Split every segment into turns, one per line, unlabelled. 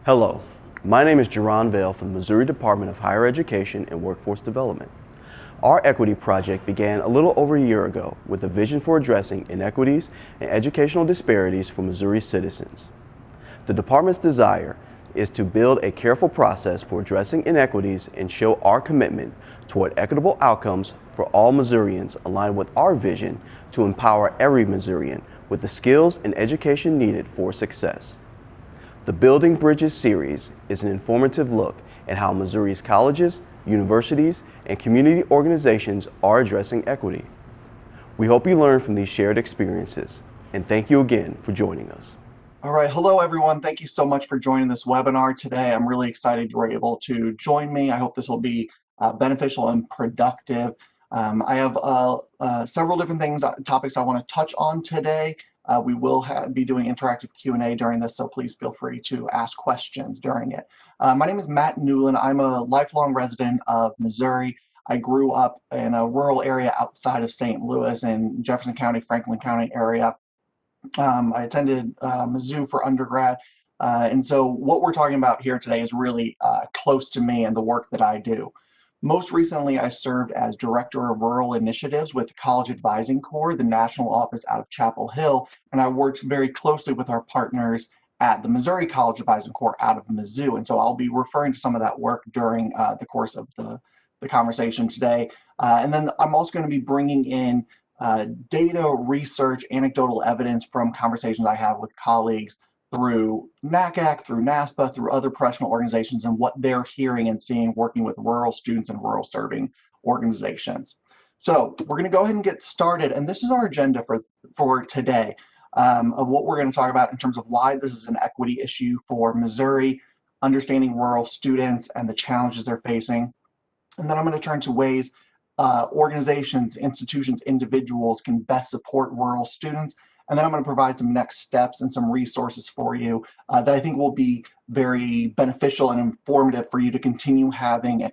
Hello, my name is Jerron Vale from the Missouri Department of Higher Education and Workforce Development. Our equity project began a little over a year ago with a vision for addressing inequities and educational disparities for Missouri citizens. The department's desire is to build a careful process for addressing inequities and show our commitment toward equitable outcomes for all Missourians aligned with our vision to empower every Missourian with the skills and education needed for success. The Building Bridges series is an informative look at how Missouri's colleges, universities, and community organizations are addressing equity. We hope you learn from these shared experiences, and thank you again for joining us.
All right, hello everyone. Thank you so much for joining this webinar today. I'm really excited you were able to join me. I hope this will be beneficial and productive. I have several different topics I want to touch on today. We will be doing interactive Q&A during this, so please feel free to ask questions during it. My name is Matt Newland. I'm a lifelong resident of Missouri. I grew up in a rural area outside of St. Louis in Jefferson County, Franklin County area. I attended Mizzou for undergrad, and so what we're talking about here today is really close to me and the work that I do. Most recently, I served as Director of Rural Initiatives with the College Advising Corps, the national office out of Chapel Hill, and I worked very closely with our partners at the Missouri College Advising Corps out of Mizzou, and so I'll be referring to some of that work during the course of the conversation today. And then I'm also going to be bringing in data, research, anecdotal evidence from conversations I have with colleagues through NACAC, through NASPA, through other professional organizations, and what they're hearing and seeing working with rural students and rural serving organizations. So we're going to go ahead and get started, and this is our agenda for today of what we're going to talk about in terms of why this is an equity issue for Missouri, understanding rural students and the challenges they're facing. And then I'm going to turn to ways organizations, institutions, individuals can best support rural students. And then I'm going to provide some next steps and some resources for you that I think will be very beneficial and informative for you to continue having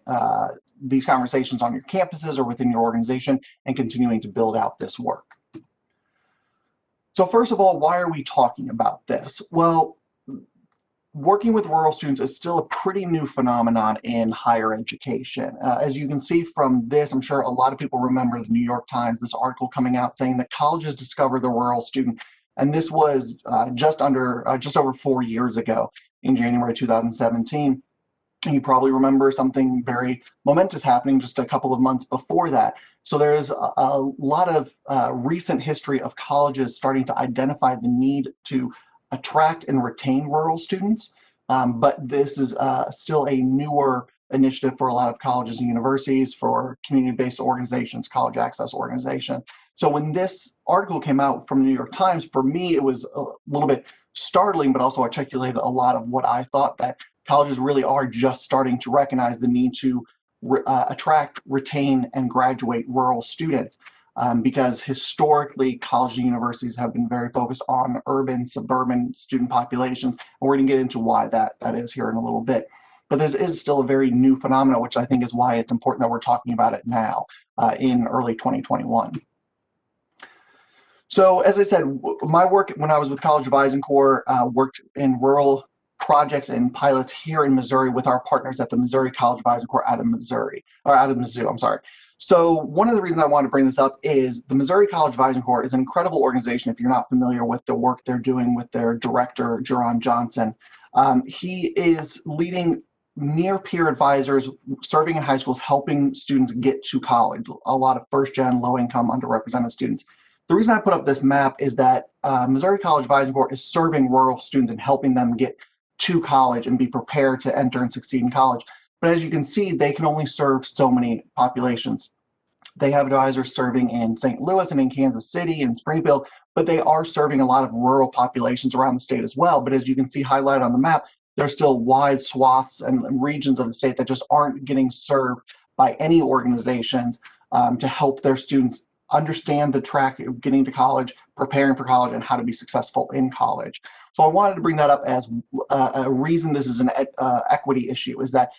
these conversations on your campuses or within your organization and continuing to build out this work. So first of all, why are we talking about this? Well, working with rural students is still a pretty new phenomenon in higher education. As you can see from this, I'm sure a lot of people remember the New York Times, this article coming out saying that colleges discover the rural student. And this was just over 4 years ago in January 2017. And you probably remember something very momentous happening just a couple of months before that. So there's a lot of recent history of colleges starting to identify the need to attract and retain rural students, but this is still a newer initiative for a lot of colleges and universities, for community-based organizations, college access organizations. So when this article came out from the New York Times, for me, it was a little bit startling, but also articulated a lot of what I thought, that colleges really are just starting to recognize the need to attract, retain, and graduate rural students. Because historically, colleges and universities have been very focused on urban, suburban student populations, and we're going to get into why that is here in a little bit. But this is still a very new phenomenon, which I think is why it's important that we're talking about it now in early 2021. So as I said, my work when I was with College Advising Corps worked in rural projects and pilots here in Missouri with our partners at the Missouri College Advising Corps out of Mizzou, I'm sorry. So one of the reasons I want to bring this up is the Missouri College Advising Corps is an incredible organization if you're not familiar with the work they're doing with their director, Jerron Johnson. He is leading near-peer advisors serving in high schools, helping students get to college, a lot of first-gen, low-income, underrepresented students. The reason I put up this map is that Missouri College Advising Corps is serving rural students and helping them get to college and be prepared to enter and succeed in college. But as you can see, they can only serve so many populations. They have advisors serving in St. Louis and in Kansas City and Springfield, but they are serving a lot of rural populations around the state as well. But as you can see highlighted on the map, there's still wide swaths and regions of the state that just aren't getting served by any organizations to help their students understand the track of getting to college, preparing for college, and how to be successful in college. So I wanted to bring that up as a reason this is an equity issue, is that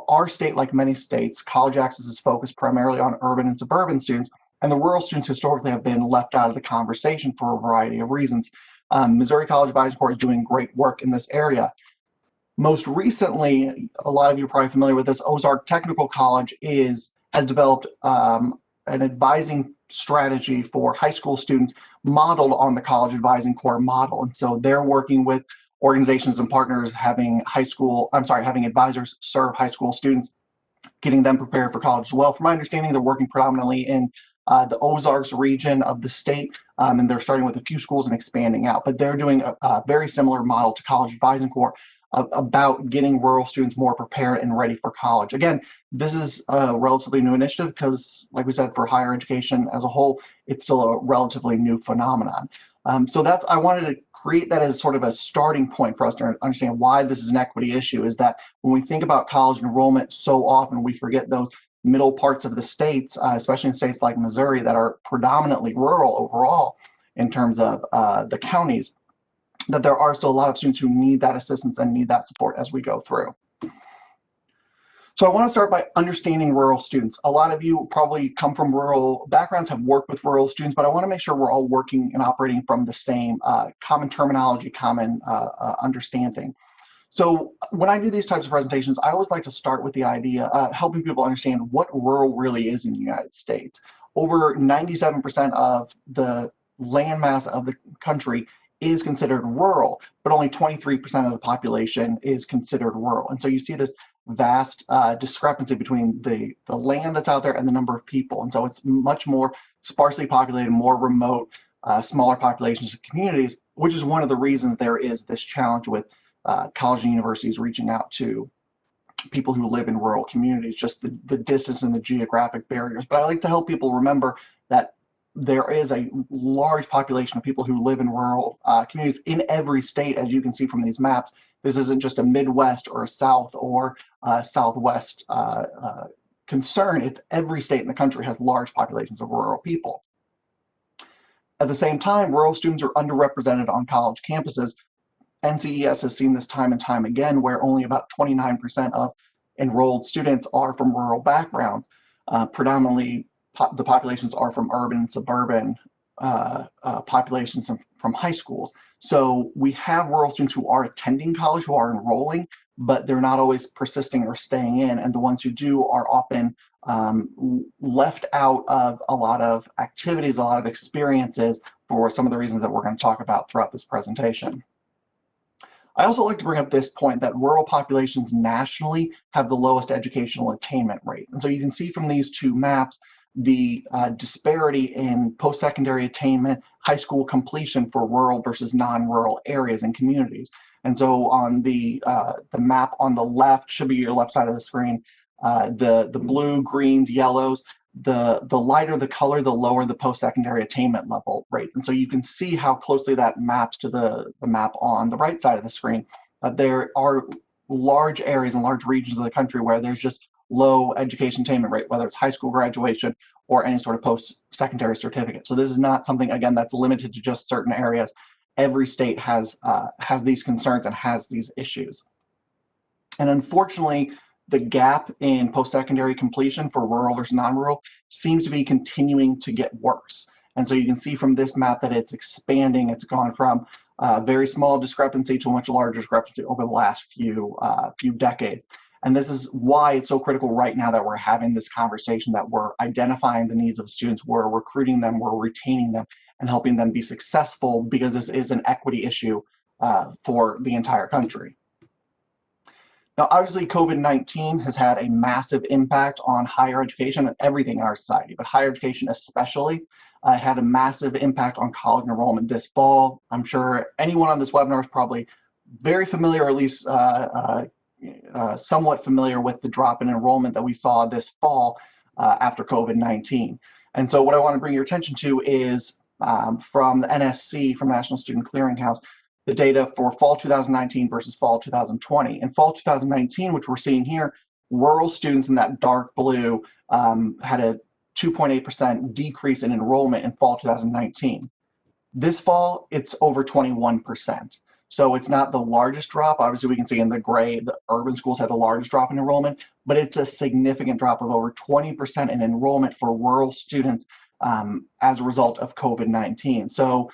our state, like many states, college access is focused primarily on urban and suburban students, and the rural students historically have been left out of the conversation for a variety of reasons. Missouri College Advising Corps is doing great work in this area. Most recently, a lot of you are probably familiar with this, Ozark Technical College has developed an advising strategy for high school students modeled on the College Advising Corps model. And so they're working with organizations and partners having having advisors serve high school students, getting them prepared for college as well. From my understanding, they're working predominantly in the Ozarks region of the state, and they're starting with a few schools and expanding out. But they're doing a very similar model to College Advising Corps about getting rural students more prepared and ready for college. Again, this is a relatively new initiative because, like we said, for higher education as a whole, it's still a relatively new phenomenon. So I wanted to create that as sort of a starting point for us to understand why this is an equity issue, is that when we think about college enrollment, so often we forget those middle parts of the states, especially in states like Missouri that are predominantly rural overall in terms of the counties, that there are still a lot of students who need that assistance and need that support as we go through. So I want to start by understanding rural students. A lot of you probably come from rural backgrounds, have worked with rural students, but I want to make sure we're all working and operating from the same common terminology, common understanding. So when I do these types of presentations, I always like to start with the idea, helping people understand what rural really is in the United States. Over 97% of the landmass of the country is considered rural, but only 23% of the population is considered rural. And so you see this vast discrepancy between the land that's out there and the number of people. And so it's much more sparsely populated, more remote, smaller populations and communities, which is one of the reasons there is this challenge with colleges and universities reaching out to people who live in rural communities, just the distance and the geographic barriers. But I like to help people remember that there is a large population of people who live in rural communities in every state, as you can see from these maps. This isn't just a Midwest or a South or Southwest concern. It's every state in the country has large populations of rural people. At the same time, rural students are underrepresented on college campuses. NCES has seen this time and time again, where only about 29% of enrolled students are from rural backgrounds. Predominantly, the populations are from urban and suburban populations from high schools. So we have rural students who are attending college, who are enrolling, but they're not always persisting or staying in. And the ones who do are often left out of a lot of activities, a lot of experiences for some of the reasons that we're going to talk about throughout this presentation. I also like to bring up this point that rural populations nationally have the lowest educational attainment rates. And so you can see from these two maps the disparity in post-secondary attainment, high school completion for rural versus non-rural areas and communities. And so on the map on the left, should be your left side of the screen, the blue, greens, yellows, the lighter the color, the lower the post-secondary attainment level rates. And so you can see how closely that maps to the map on the right side of the screen. There are large areas and large regions of the country where there's just low education attainment rate, whether it's high school graduation or any sort of post-secondary certificate. So this is not something, again, that's limited to just certain areas. Every state has these concerns and has these issues. And unfortunately, the gap in post-secondary completion for rural versus non-rural seems to be continuing to get worse. And so you can see from this map that it's expanding. It's gone from a very small discrepancy to a much larger discrepancy over the last few decades. And this is why it's so critical right now that we're having this conversation, that we're identifying the needs of students, we're recruiting them, we're retaining them, and helping them be successful, because this is an equity issue for the entire country. Now, obviously, COVID-19 has had a massive impact on higher education and everything in our society, but higher education especially had a massive impact on college enrollment this fall. I'm sure anyone on this webinar is probably very familiar, or at least somewhat familiar with the drop in enrollment that we saw this fall after COVID-19. And so what I want to bring your attention to is from the NSC, from National Student Clearinghouse, the data for fall 2019 versus fall 2020. In fall 2019, which we're seeing here, rural students in that dark blue had a 2.8% decrease in enrollment in fall 2019. This fall, it's over 21%. So it's not the largest drop. Obviously, we can see in the gray, the urban schools had the largest drop in enrollment, but it's a significant drop of over 20% in enrollment for rural students as a result of COVID-19. So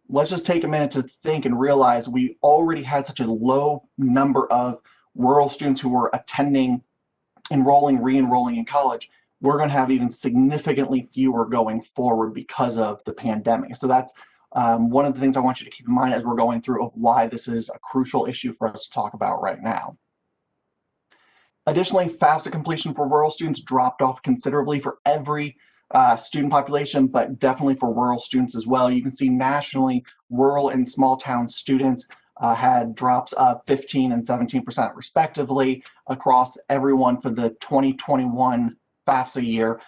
let's just take a minute to think and realize we already had such a low number of rural students who were attending, enrolling, re-enrolling in college. We're going to have even significantly fewer going forward because of the pandemic. So that's one of the things I want you to keep in mind as we're going through of why this is a crucial issue for us to talk about right now. Additionally, FAFSA completion for rural students dropped off considerably for every student population, but definitely for rural students as well. You can see nationally, rural and small town students had drops of 15 and 17% respectively across everyone for the 2021 FAFSA year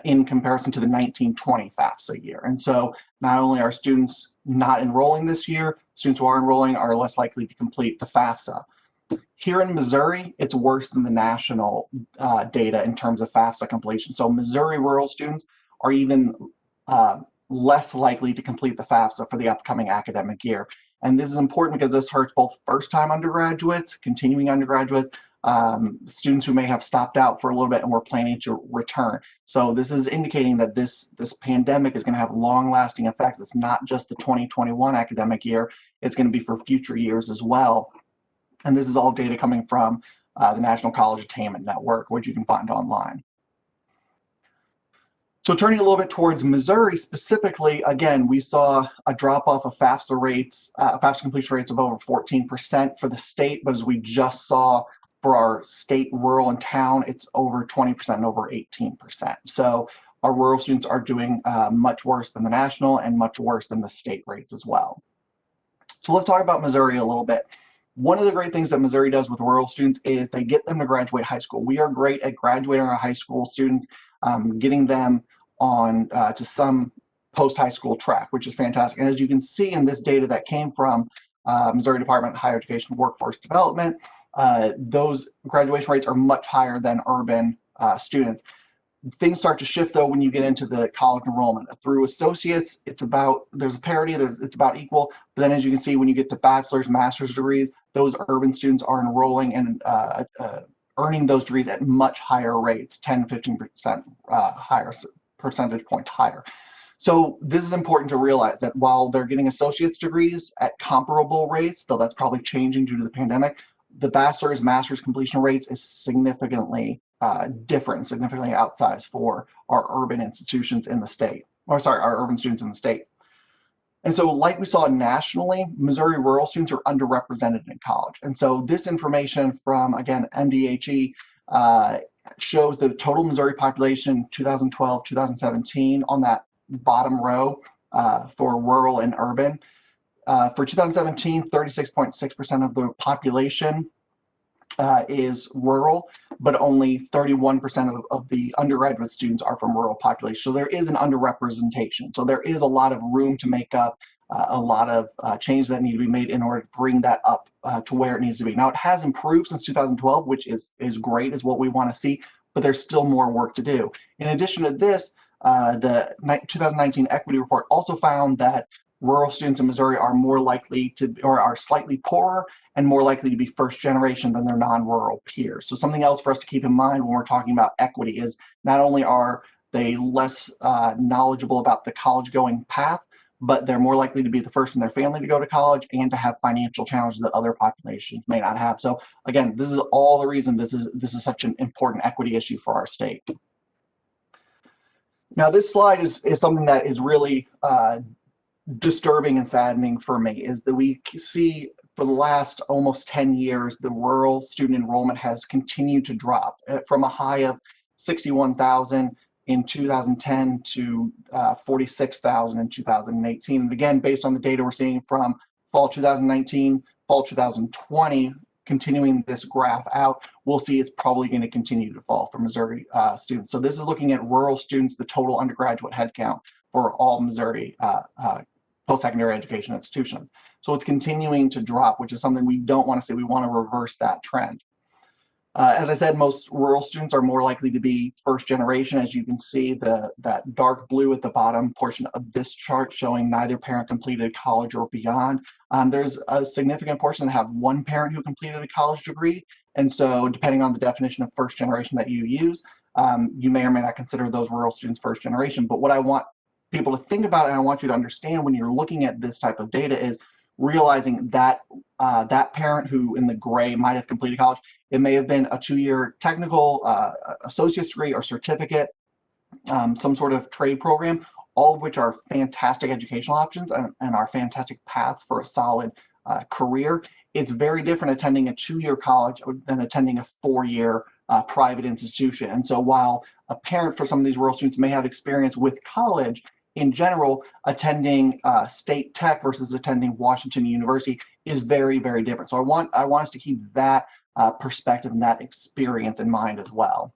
in comparison to the 1920 FAFSA year. And so not only are students not enrolling this year, students who are enrolling are less likely to complete the FAFSA. Here in Missouri, it's worse than the national data in terms of FAFSA completion. So Missouri rural students are even less likely to complete the FAFSA for the upcoming academic year. And this is important because this hurts both first-time undergraduates, continuing undergraduates, students who may have stopped out for a little bit and were planning to return. So this is indicating that this pandemic is going to have long-lasting effects. It's not just the 2021 academic year, it's going to be for future years as well. And this is all data coming from the National College Attainment Network, which you can find online. So turning a little bit towards Missouri specifically, again, we saw a drop off of FAFSA rates, FAFSA completion rates of over 14% for the state, but as we just saw for our state, rural, and town, it's over 20% and over 18%. So our rural students are doing much worse than the national and much worse than the state rates as well. So let's talk about Missouri a little bit. One of the great things that Missouri does with rural students is they get them to graduate high school. We are great at graduating our high school students, getting them on to some post-high school track, which is fantastic. And as you can see in this data that came from Missouri Department of Higher Education and Workforce Development, those graduation rates are much higher than urban students. Things start to shift though when you get into the college enrollment. Through associates, it's about, there's a parity, it's about equal, but then as you can see, when you get to bachelor's, master's degrees, those urban students are enrolling and earning those degrees at much higher rates, 10, 15% higher, percentage points higher. So this is important to realize that while they're getting associate's degrees at comparable rates, though that's probably changing due to the pandemic, the bachelor's, master's completion rates is significantly different, significantly outsized for our urban institutions in the state, or sorry, our urban students in the state. And so like we saw nationally, Missouri rural students are underrepresented in college. And so this information from, again, MDHE shows the total Missouri population 2012, 2017 on that bottom row for rural and urban. For 2017, 36.6% of the population is rural, but only 31% of the undergraduate students are from rural population. So there is an underrepresentation. So there is a lot of room to make up, a lot of changes that need to be made in order to bring that up to where it needs to be. Now it has improved since 2012, which is great, is what we want to see, but there's still more work to do. In addition to this, the 2019 Equity Report also found that rural students in Missouri are more likely to, or are slightly poorer and more likely to be first generation than their non-rural peers. So something else for us to keep in mind when we're talking about equity is not only are they less knowledgeable about the college going path, but they're more likely to be the first in their family to go to college and to have financial challenges that other populations may not have. So again, this is all the reason this is such an important equity issue for our state. Now this slide is something that is really disturbing and saddening for me, is that we see for the last almost 10 years, the rural student enrollment has continued to drop from a high of 61,000 in 2010 to 46,000 in 2018. And again, based on the data we're seeing from fall 2019, fall 2020, continuing this graph out, we'll see it's probably going to continue to fall for Missouri students. So this is looking at rural students, the total undergraduate headcount for all Missouri post-secondary education institutions. So it's continuing to drop, which is something we don't want to see. We want to reverse that trend. As I said, most rural students are more likely to be first generation. As you can see, that dark blue at the bottom portion of this chart showing neither parent completed college or beyond. There's a significant portion that have one parent who completed a college degree. And so depending on the definition of first generation that you use, you may or may not consider those rural students first generation. But what I want people to think about, and I want you to understand when you're looking at this type of data, is realizing that that parent who in the gray might have completed college, it may have been a 2-year technical associate's degree or certificate, some sort of trade program, all of which are fantastic educational options and are fantastic paths for a solid career. It's very different attending a 2-year college than attending a 4-year private institution. And so while a parent for some of these rural students may have experience with college, in general, attending state tech versus attending Washington University is very, very different. So I want us to keep that perspective and that experience in mind as well.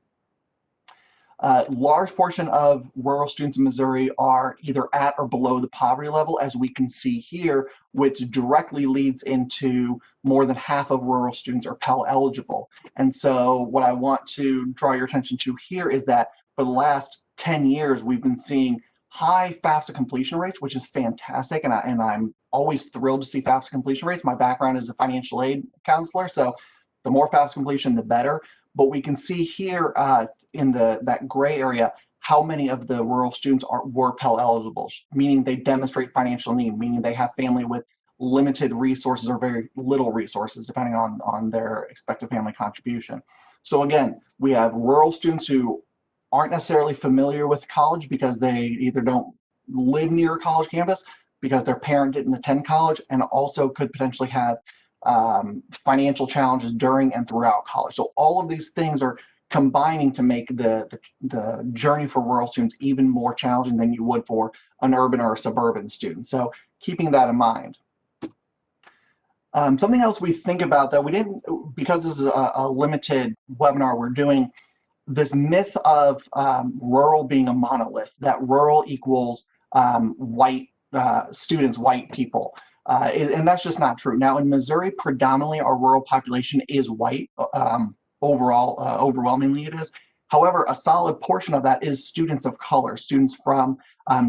Large portion of rural students in Missouri are either at or below the poverty level, as we can see here, which directly leads into more than half of rural students are Pell eligible. And so what I want to draw your attention to here is that for the last 10 years, we've been seeing high FAFSA completion rates, which is fantastic. And I'm always thrilled to see FAFSA completion rates. My background is a financial aid counselor, so the more FAFSA completion, the better. But we can see here in that gray area how many of the rural students were Pell eligible, meaning they demonstrate financial need, meaning they have family with limited resources or very little resources, depending on their expected family contribution. So again, we have rural students who aren't necessarily familiar with college because they either don't live near a college campus, because their parent didn't attend college, and also could potentially have financial challenges during and throughout college. So all of these things are combining to make the journey for rural students even more challenging than you would for an urban or a suburban student. So keeping that in mind. Something else we think about that we didn't, because this is a limited webinar we're doing, this myth of rural being a monolith, that rural equals white students, white people. And that's just not true. Now, in Missouri, predominantly our rural population is white. Overall, overwhelmingly it is. However, a solid portion of that is students of color, students from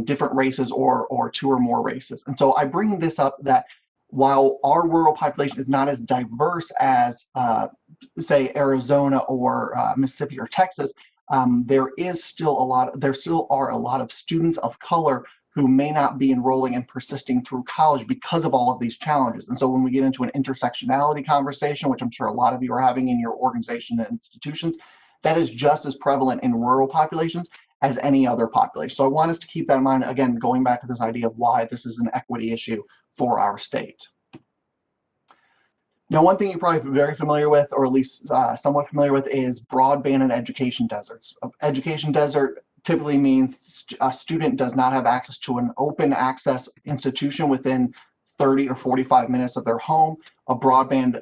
different races or 2 or more races. And so I bring this up that while our rural population is not as diverse as, say, Arizona or Mississippi or Texas, there still are a lot of students of color who may not be enrolling and persisting through college because of all of these challenges. And so when we get into an intersectionality conversation, which I'm sure a lot of you are having in your organization and institutions, that is just as prevalent in rural populations as any other population. So I want us to keep that in mind, again, going back to this idea of why this is an equity issue for our state. Now, one thing you're probably very familiar with, or at least somewhat familiar with, is broadband and education deserts. Education desert typically means a student does not have access to an open access institution within 30 or 45 minutes of their home. A broadband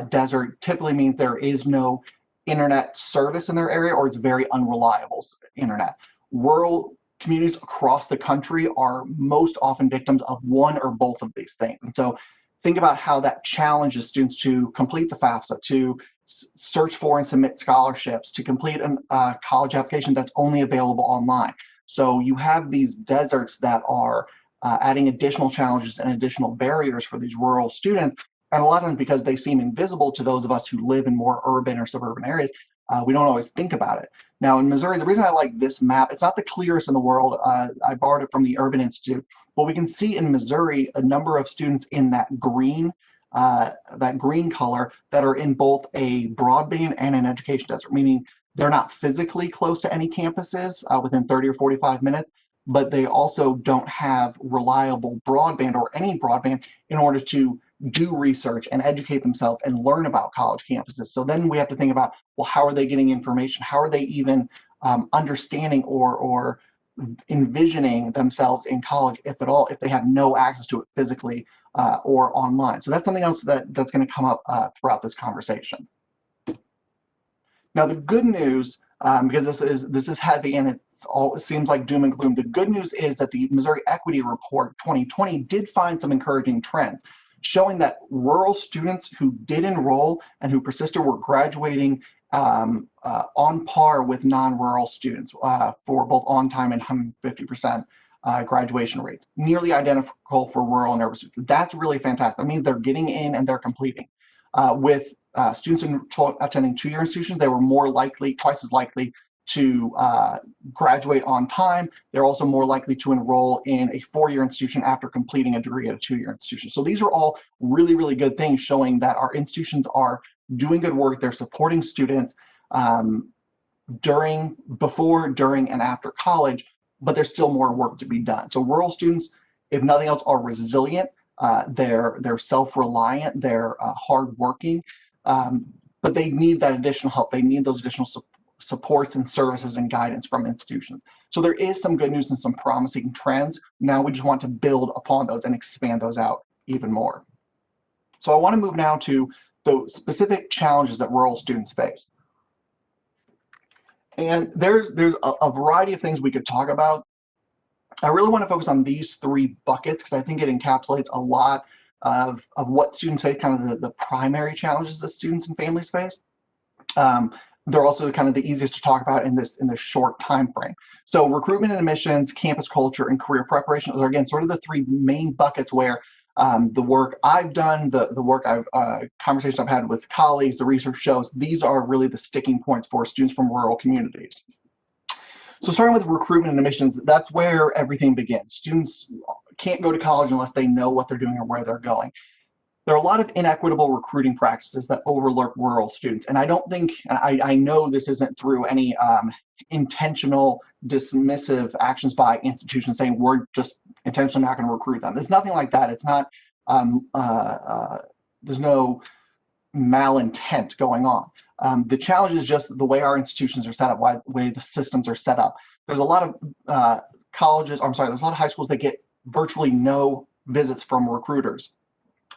desert typically means there is no internet service in their area, or it's very unreliable internet. Rural communities across the country are most often victims of one or both of these things. And so think about how that challenges students to complete the FAFSA, to search for and submit scholarships, to complete a college application that's only available online. So you have these deserts that are adding additional challenges and additional barriers for these rural students. And a lot of times, because they seem invisible to those of us who live in more urban or suburban areas, we don't always think about it. Now, in Missouri, the reason I like this map, it's not the clearest in the world. I borrowed it from the Urban Institute. But we can see in Missouri a number of students in that green color that are in both a broadband and an education desert, meaning they're not physically close to any campuses within 30 or 45 minutes, but they also don't have reliable broadband or any broadband in order to do research and educate themselves and learn about college campuses. So then we have to think about, well, how are they getting information? How are they even understanding or envisioning themselves in college, if at all, if they have no access to it physically or online? So that's something else that's going to come up throughout this conversation. Now, the good news, because this is heavy and it seems like doom and gloom, the good news is that the Missouri Equity Report 2020 did find some encouraging trends, showing that rural students who did enroll and who persisted were graduating on par with non-rural students for both on-time and 150% graduation rates, nearly identical for rural and urban students. That's really fantastic. That means they're getting in and they're completing. With students attending 2-year institutions, they were twice as likely to graduate on time. They're also more likely to enroll in a 4-year institution after completing a degree at a 2-year institution. So these are all really, really good things showing that our institutions are doing good work. They're supporting students before, during, and after college, but there's still more work to be done. So rural students, if nothing else, are resilient. They're self-reliant. They're hardworking, but they need that additional help. They need those additional supports and services and guidance from institutions. So there is some good news and some promising trends. Now we just want to build upon those and expand those out even more. So I want to move now to the specific challenges that rural students face. And there's a variety of things we could talk about. I really want to focus on these 3 buckets because I think it encapsulates a lot of what students face, kind of the primary challenges that students and families face. They're also kind of the easiest to talk about in this short time frame. So recruitment and admissions, campus culture, and career preparation are, again, sort of the 3 main buckets where the work I've done, the work conversations I've had with colleagues, the research shows these are really the sticking points for students from rural communities. So starting with recruitment and admissions, that's where everything begins. Students can't go to college unless they know what they're doing or where they're going. There are a lot of inequitable recruiting practices that overlook rural students. And I don't think, I know this isn't through any intentional dismissive actions by institutions saying we're just intentionally not going to recruit them. There's nothing like that. It's not, there's no malintent going on. The challenge is just the way our institutions are set up, the way the systems are set up. There's a lot of there's a lot of high schools that get virtually no visits from recruiters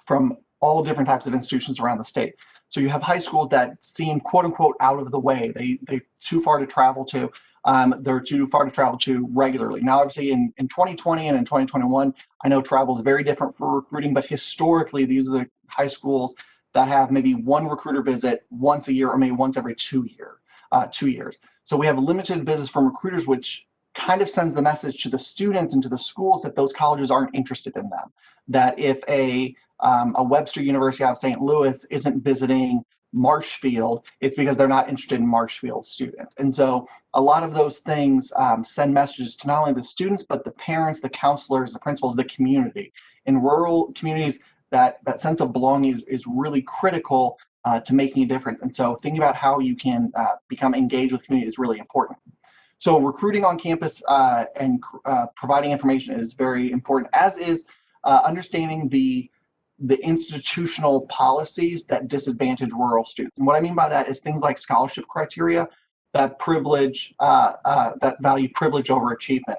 from all different types of institutions around the state. So you have high schools that seem quote unquote out of the way. They're too far to travel to. They're too far to travel to regularly. Now, obviously in 2020 and in 2021, I know travel is very different for recruiting, but historically, these are the high schools that have maybe 1 recruiter visit once a year or maybe once every 2 years. So we have limited visits from recruiters, which kind of sends the message to the students and to the schools that those colleges aren't interested in them. That if a Webster University out of St. Louis isn't visiting Marshfield, it's because they're not interested in Marshfield students. And so a lot of those things send messages to not only the students, but the parents, the counselors, the principals, the community. In rural communities, that sense of belonging is really critical to making a difference. And so thinking about how you can become engaged with community is really important. So recruiting on campus and providing information is very important, as is understanding the institutional policies that disadvantage rural students. And what I mean by that is things like scholarship criteria that value privilege over achievement.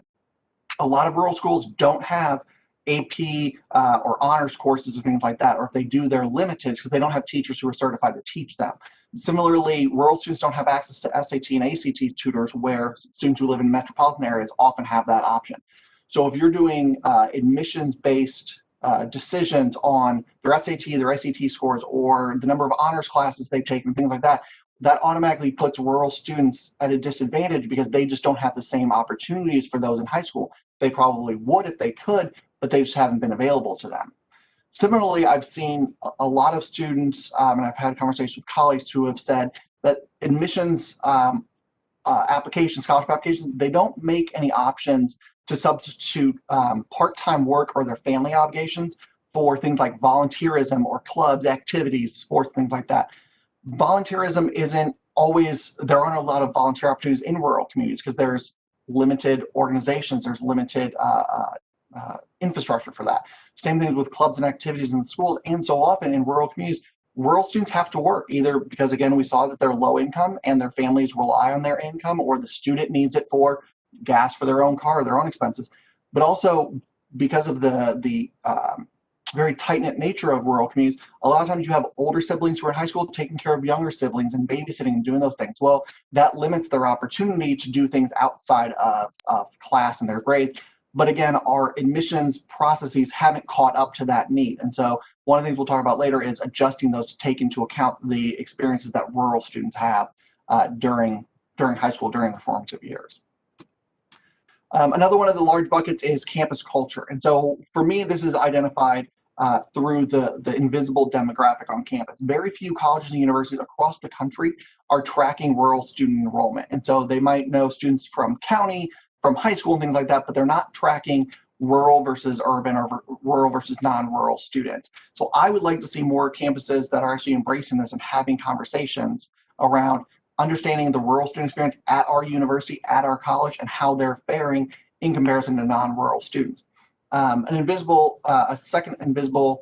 A lot of rural schools don't have AP or honors courses or things like that, or if they do, they're limited because they don't have teachers who are certified to teach them. Similarly, rural students don't have access to SAT and ACT tutors, where students who live in metropolitan areas often have that option. So if you're doing admissions-based decisions on their SAT, their ACT scores, or the number of honors classes they've taken, things like that, that automatically puts rural students at a disadvantage because they just don't have the same opportunities for those in high school. They probably would if they could, but they just haven't been available to them. Similarly, I've seen a lot of students, and I've had conversations with colleagues who have said that admissions applications, scholarship applications, they don't make any options to substitute part-time work or their family obligations for things like volunteerism or clubs, activities, sports, things like that. Volunteerism isn't always, there aren't a lot of volunteer opportunities in rural communities because there's limited organizations, there's limited infrastructure for that. Same thing with clubs and activities in the schools. And so often in rural communities, rural students have to work either because, again, we saw that they're low income and their families rely on their income, or the student needs it for gas for their own car, their own expenses, but also because of the very tight-knit nature of rural communities, a lot of times you have older siblings who are in high school taking care of younger siblings and babysitting and doing those things. Well, that limits their opportunity to do things outside of class and their grades. But again, our admissions processes haven't caught up to that need. And so one of the things we'll talk about later is adjusting those to take into account the experiences that rural students have during high school, during their formative years. Another one of the large buckets is campus culture. And so for me, this is identified through the invisible demographic on campus. Very few colleges and universities across the country are tracking rural student enrollment. And so they might know students from county, from high school and things like that, but they're not tracking rural versus urban or rural versus non-rural students. So I would like to see more campuses that are actually embracing this and having conversations around understanding the rural student experience at our university, at our college, and how they're faring in comparison to non-rural students. A second invisible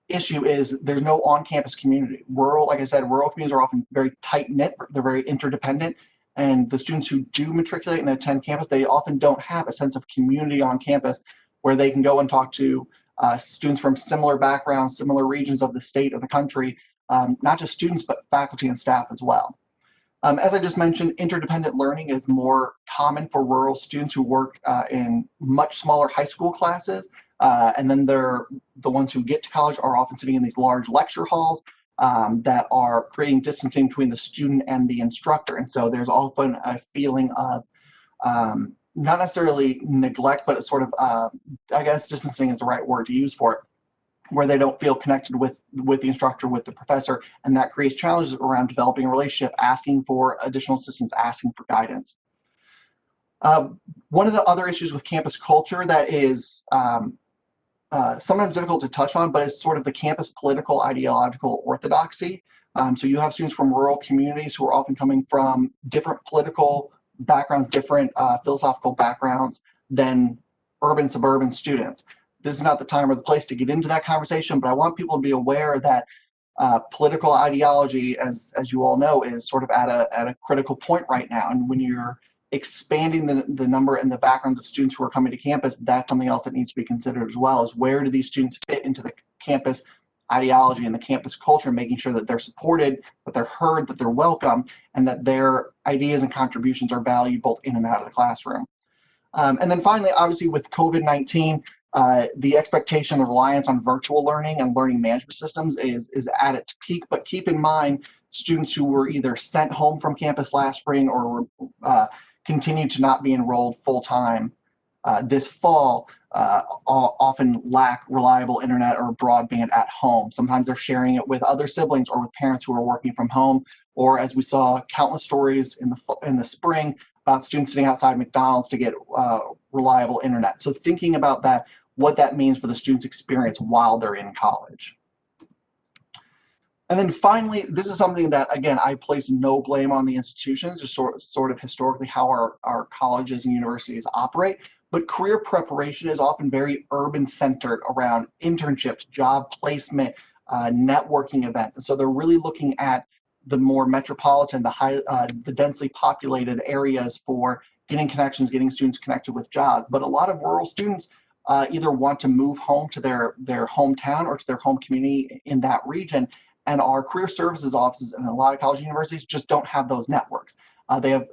issue is there's no on-campus community. Like I said, rural communities are often very tight-knit, they're very interdependent, and the students who do matriculate and attend campus, they often don't have a sense of community on campus where they can go and talk to students from similar backgrounds, similar regions of the state or the country, not just students, but faculty and staff as well. As I just mentioned, interdependent learning is more common for rural students who work in much smaller high school classes. And then the ones who get to college are often sitting in these large lecture halls that are creating distancing between the student and the instructor. And so there's often a feeling of not necessarily neglect, but it's sort of, I guess distancing is the right word to use for it, where they don't feel connected with the instructor, with the professor, and that creates challenges around developing a relationship, asking for additional assistance, asking for guidance. One of the other issues with campus culture that is sometimes difficult to touch on, but it's sort of the campus political ideological orthodoxy. So you have students from rural communities who are often coming from different political backgrounds, different philosophical backgrounds than urban suburban students. This is not the time or the place to get into that conversation, but I want people to be aware that political ideology, as you all know, is sort of at a critical point right now. And when you're expanding the number and the backgrounds of students who are coming to campus, that's something else that needs to be considered as well, is where do these students fit into the campus ideology and the campus culture, making sure that they're supported, that they're heard, that they're welcome, and that their ideas and contributions are valued both in and out of the classroom. And then finally, obviously with COVID-19, the expectation, the reliance on virtual learning and learning management systems is at its peak. But keep in mind, students who were either sent home from campus last spring or continue to not be enrolled full-time this fall often lack reliable internet or broadband at home. Sometimes they're sharing it with other siblings or with parents who are working from home, or as we saw countless stories in the spring about students sitting outside McDonald's to get reliable internet. So thinking about that, what that means for the student's experience while they're in college. And then finally, this is something that, again, I place no blame on the institutions, just sort of historically how our colleges and universities operate. But career preparation is often very urban centered around internships, job placement, networking events. And so they're really looking at the more metropolitan, the densely populated areas for getting connections, getting students connected with jobs. But a lot of rural students either want to move home to their hometown or to their home community in that region. And our career services offices in a lot of college universities just don't have those networks. They have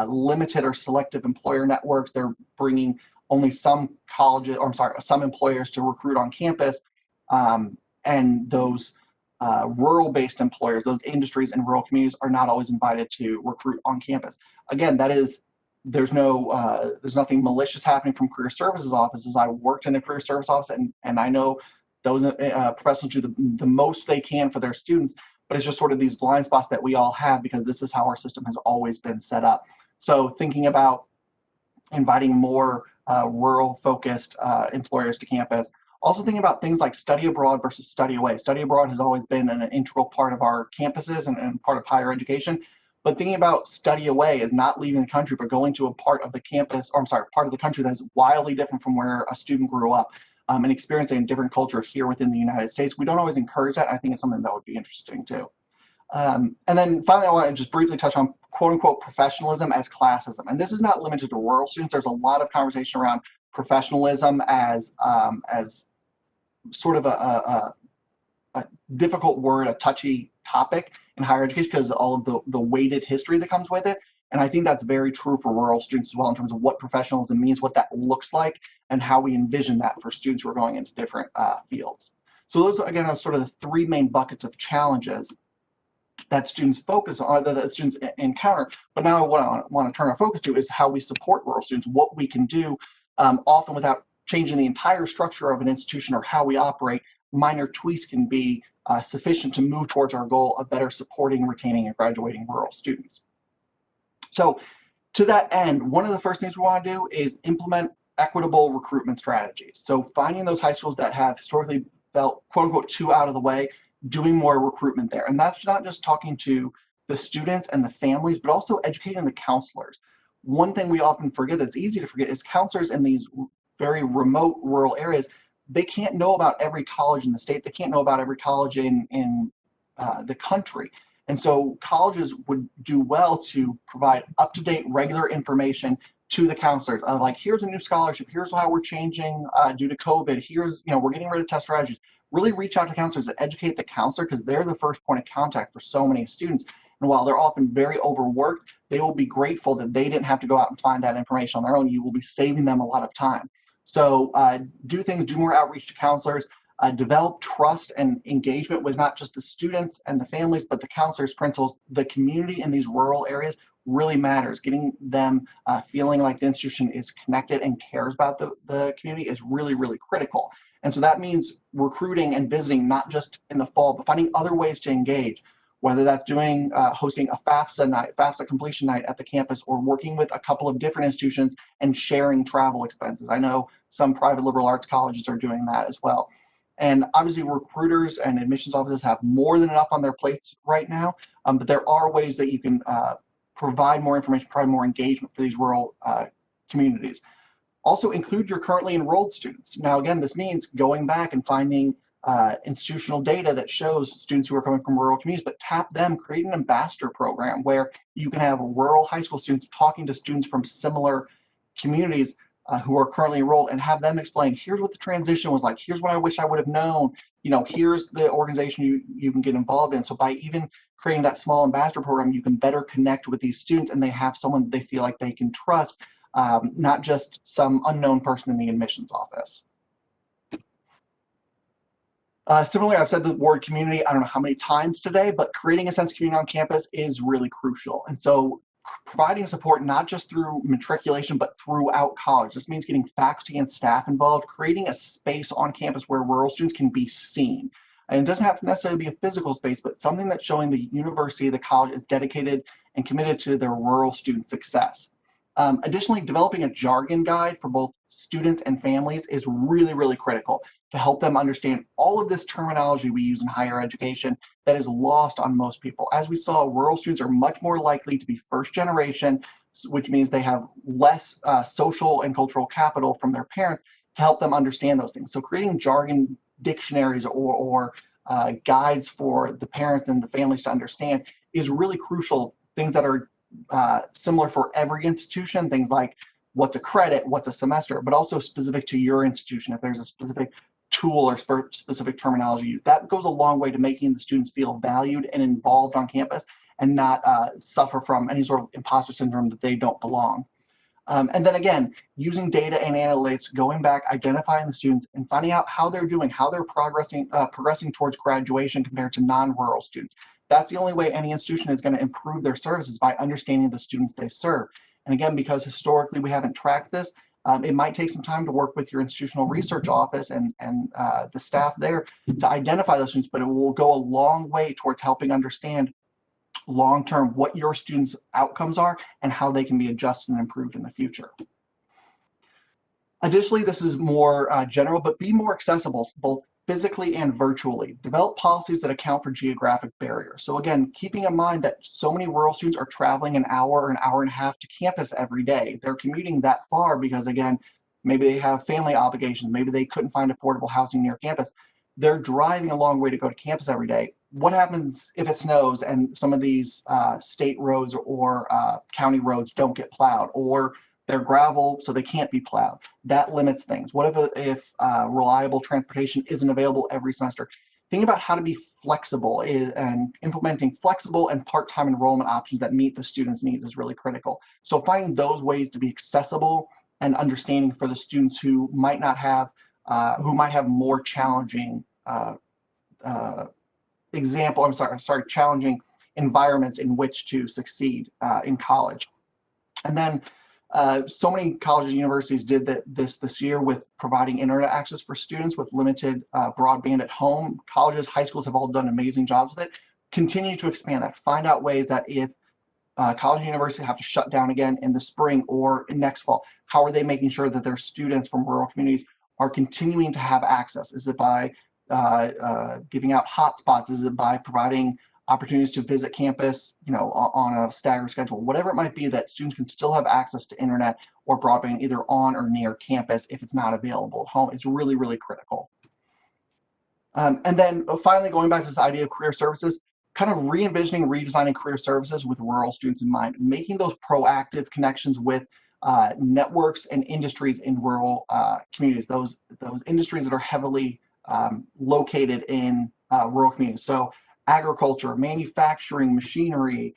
limited or selective employer networks. They're bringing only some colleges, or I'm sorry, some employers to recruit on campus. And those rural-based employers, those industries in rural communities are not always invited to recruit on campus. Again, there's nothing malicious happening from career services offices. I worked in a career service office, and I know those professionals do the most they can for their students, but it's just sort of these blind spots that we all have because this is how our system has always been set up. So thinking about inviting more rural-focused employers to campus. Also thinking about things like study abroad versus study away. Study abroad has always been an integral part of our campuses and part of higher education. But thinking about study away is not leaving the country, but going to a part of the campus, or I'm sorry, part of the country that's wildly different from where a student grew up, and experiencing a different culture here within the United States. We don't always encourage that. I think it's something that would be interesting too. And then finally, I want to just briefly touch on quote unquote professionalism as classism. And this is not limited to rural students. There's a lot of conversation around professionalism as sort of a difficult word, a touchy topic in higher education because of all of the weighted history that comes with it. And I think that's very true for rural students as well in terms of what professionalism means, what that looks like, and how we envision that for students who are going into different fields. So those, again, are sort of the three main buckets of challenges that students focus on, that students encounter. But now what I want to turn our focus to is how we support rural students, what we can do, often without changing the entire structure of an institution or how we operate, minor tweaks can be sufficient to move towards our goal of better supporting, retaining, and graduating rural students. So to that end, one of the first things we want to do is implement equitable recruitment strategies. So finding those high schools that have historically felt quote unquote too out of the way, doing more recruitment there. And that's not just talking to the students and the families, but also educating the counselors. One thing we often forget that's easy to forget is counselors in these very remote rural areas, they can't know about every college in the state. They can't know about every college in the country. And so colleges would do well to provide up-to-date regular information to the counselors of like, here's a new scholarship, here's how we're changing due to COVID, here's, we're getting rid of test strategies. Really reach out to counselors and educate the counselor because they're the first point of contact for so many students. And while they're often very overworked, they will be grateful that they didn't have to go out and find that information on their own. You will be saving them a lot of time. So do more outreach to counselors, develop trust and engagement with not just the students and the families, but the counselors, principals. The community in these rural areas really matters. Getting them feeling like the institution is connected and cares about the community is really, really critical. And so that means recruiting and visiting, not just in the fall, but finding other ways to engage, whether that's doing hosting a FAFSA night, FAFSA completion night at the campus, or working with a couple of different institutions and sharing travel expenses. I know some private liberal arts colleges are doing that as well. And obviously recruiters and admissions offices have more than enough on their plates right now, but there are ways that you can provide more information, provide more engagement for these rural communities. Also include your currently enrolled students. Now, again, this means going back and finding institutional data that shows students who are coming from rural communities, but tap them, create an ambassador program where you can have rural high school students talking to students from similar communities who are currently enrolled and have them explain, here's what the transition was like, here's what I wish I would have known, here's the organization you can get involved in. So by even creating that small ambassador program, you can better connect with these students and they have someone they feel like they can trust, not just some unknown person in the admissions office. Similarly, I've said the word community, I don't know how many times today, but creating a sense of community on campus is really crucial. And so providing support not just through matriculation, but throughout college. This means getting faculty and staff involved, creating a space on campus where rural students can be seen. And it doesn't have to necessarily be a physical space, but something that's showing the university, the college is dedicated and committed to their rural student success. Additionally, developing a jargon guide for both students and families is really, really critical to help them understand all of this terminology we use in higher education that is lost on most people. As we saw, rural students are much more likely to be first generation, which means they have less social and cultural capital from their parents to help them understand those things. So creating jargon dictionaries or guides for the parents and the families to understand is really crucial. Things that are similar for every institution, things like what's a credit, what's a semester, but also specific to your institution. If there's a specific tool or specific terminology, that goes a long way to making the students feel valued and involved on campus and not suffer from any sort of imposter syndrome that they don't belong. And then again, using data and analytics, going back, identifying the students and finding out how they're doing, how they're progressing towards graduation compared to non-rural students. That's the only way any institution is going to improve their services, by understanding the students they serve. And again, because historically we haven't tracked this, it might take some time to work with your institutional research office and the staff there to identify those students, but it will go a long way towards helping understand long-term what your students' outcomes are and how they can be adjusted and improved in the future. Additionally, this is more general, but be more accessible, both physically and virtually. Develop policies that account for geographic barriers. So again, keeping in mind that so many rural students are traveling an hour or an hour and a half to campus every day. They're commuting that far because, again, maybe they have family obligations, maybe they couldn't find affordable housing near campus. They're driving a long way to go to campus every day. What happens if it snows and some of these state roads or county roads don't get plowed, or they're gravel, so they can't be plowed? That limits things. What if reliable transportation isn't available every semester? Think about how to be flexible, and implementing flexible and part-time enrollment options that meet the students' needs is really critical. So finding those ways to be accessible and understanding for the students who might not have, who might have more challenging challenging environments in which to succeed in college. And then So many colleges and universities did this year with providing internet access for students with limited broadband at home. Colleges, high schools have all done amazing jobs with it. Continue to expand that. Find out ways that if college and universities have to shut down again in the spring or next fall, how are they making sure that their students from rural communities are continuing to have access? Is it by giving out hotspots? Is it by providing opportunities to visit campus, on a staggered schedule? Whatever it might be, that students can still have access to internet or broadband either on or near campus if it's not available at home. It's really, really critical. And then finally, going back to this idea of career services, kind of re-envisioning, redesigning career services with rural students in mind, making those proactive connections with networks and industries in rural communities, those industries that are heavily located in rural communities. So agriculture, manufacturing, machinery,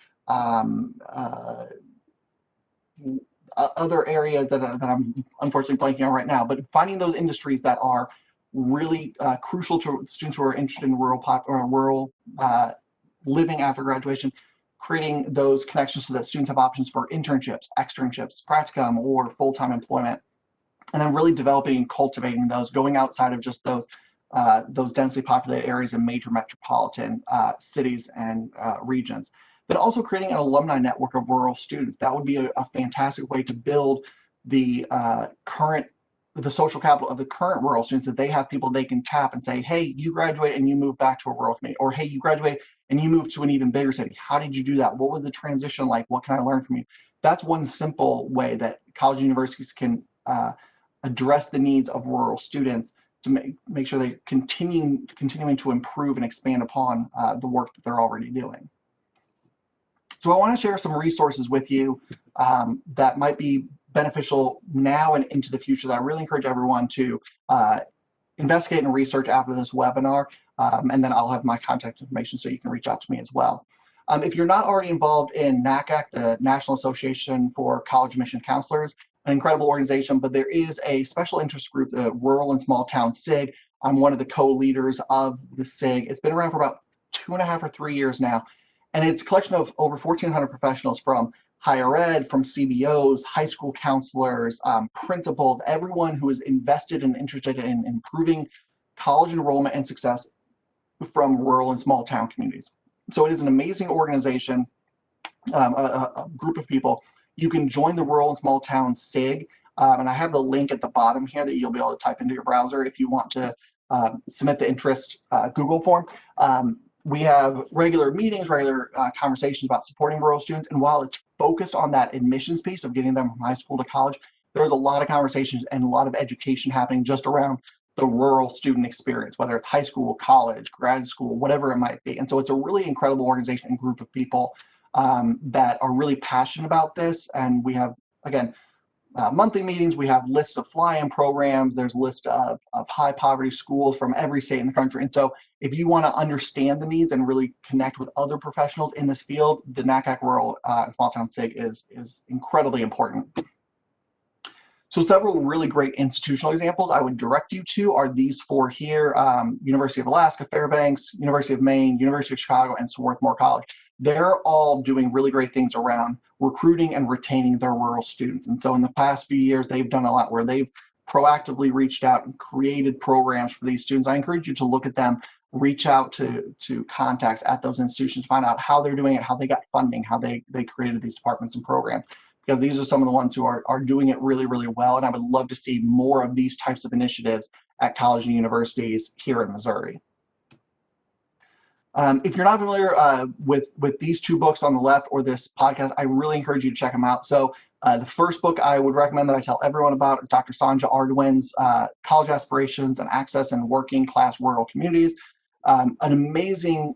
other areas that I'm unfortunately blanking on right now, but finding those industries that are really crucial to students who are interested in rural living after graduation, creating those connections so that students have options for internships, externships, practicum, or full-time employment, and then really developing and cultivating those, going outside of just those densely populated areas in major metropolitan cities and regions. But also creating an alumni network of rural students. That would be a fantastic way to build the social capital of the current rural students, that they have people they can tap and say, hey, you graduate and you move back to a rural community, or hey, you graduate and you move to an even bigger city. How did you do that? What was the transition like? What can I learn from you? That's one simple way that college and universities can address the needs of rural students to make sure they continuing to improve and expand upon the work that they're already doing. So I want to share some resources with you that might be beneficial now and into the future that I really encourage everyone to investigate and research after this webinar, and then I'll have my contact information so you can reach out to me as well. If you're not already involved in NACAC, the National Association for College Admission Counselors, an incredible organization, but there is a special interest group, the Rural and Small Town SIG. I'm one of the co-leaders of the SIG. It's been around for about 2.5 or 3 years now, and it's a collection of over 1,400 professionals from higher ed, from CBOs, high school counselors, principals, everyone who is invested and interested in improving college enrollment and success from rural and small town communities. So it is an amazing organization, a group of people. You can join the Rural and Small Town SIG, and I have the link at the bottom here that you'll be able to type into your browser if you want to submit the interest Google form. We have regular meetings, regular conversations about supporting rural students, and while it's focused on that admissions piece of getting them from high school to college, there's a lot of conversations and a lot of education happening just around the rural student experience, whether it's high school, college, grad school, whatever it might be. And so it's a really incredible organization and group of people that are really passionate about this. And we have, again, monthly meetings. We have lists of fly-in programs. There's a list of high poverty schools from every state in the country. And so if you want to understand the needs and really connect with other professionals in this field, the NACAC Rural and Small Town SIG is incredibly important. So several really great institutional examples I would direct you to are these four here: University of Alaska, Fairbanks, University of Maine, University of Chicago, and Swarthmore College. They're all doing really great things around recruiting and retaining their rural students. And so in the past few years, they've done a lot where they've proactively reached out and created programs for these students. I encourage you to look at them, reach out to contacts at those institutions, find out how they're doing it, how they got funding, how they created these departments and programs, because these are some of the ones who are doing it really, really well. And I would love to see more of these types of initiatives at colleges and universities here in Missouri. If you're not familiar with these two books on the left or this podcast, I really encourage you to check them out. So the first book I would recommend that I tell everyone about is Dr. Sanja Ardoin's College Aspirations and Access in Working Class Rural Communities. An amazing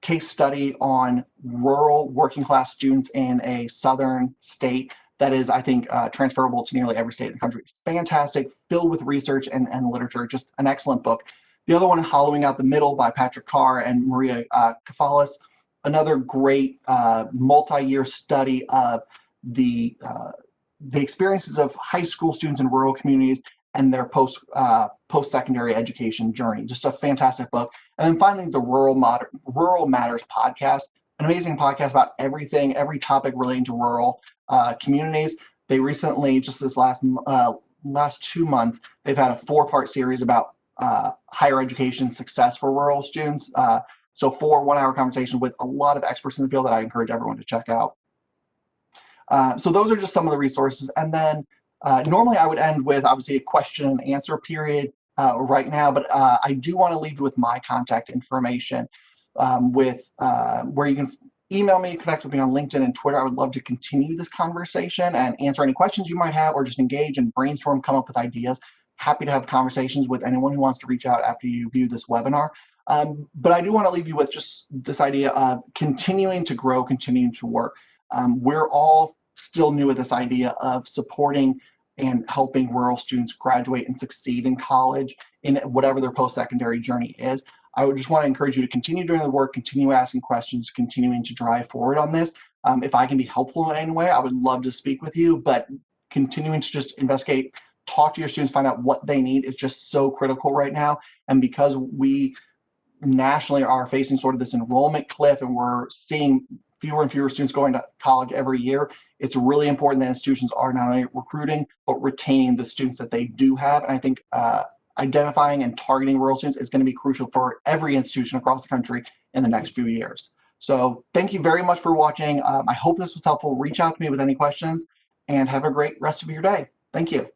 case study on rural working class students in a southern state that is, I think, transferable to nearly every state in the country. Fantastic, filled with research and literature, just an excellent book. The other one, Hollowing Out the Middle by Patrick Carr and Maria Kafalis, another great multi-year study of the experiences of high school students in rural communities and their post-secondary education journey. Just a fantastic book. And then finally, the Rural Matters podcast an amazing podcast about everything, every topic relating to rural communities. They recently, just this last 2 months, they've had a 4-part series about higher education success for rural students. So 4 1-hour conversations with a lot of experts in the field that I encourage everyone to check out. So those are just some of the resources. And then normally I would end with obviously a question and answer period right now, but I do want to leave you with my contact information with where you can email me, connect with me on LinkedIn and Twitter. I would love to continue this conversation and answer any questions you might have, or just engage and brainstorm, come up with ideas. Happy to have conversations with anyone who wants to reach out after you view this webinar. But I do want to leave you with just this idea of continuing to grow, continuing to work. We're all still new at this idea of supporting and helping rural students graduate and succeed in college in whatever their post-secondary journey is. I would just want to encourage you to continue doing the work, continue asking questions, continuing to drive forward on this. If I can be helpful in any way, I would love to speak with you, but continuing to just investigate, talk to your students, find out what they need is just so critical right now. And because we nationally are facing sort of this enrollment cliff and we're seeing fewer and fewer students going to college every year, it's really important that institutions are not only recruiting, but retaining the students that they do have. And I think identifying and targeting rural students is going to be crucial for every institution across the country in the next few years. So thank you very much for watching. I hope this was helpful. Reach out to me with any questions and have a great rest of your day. Thank you.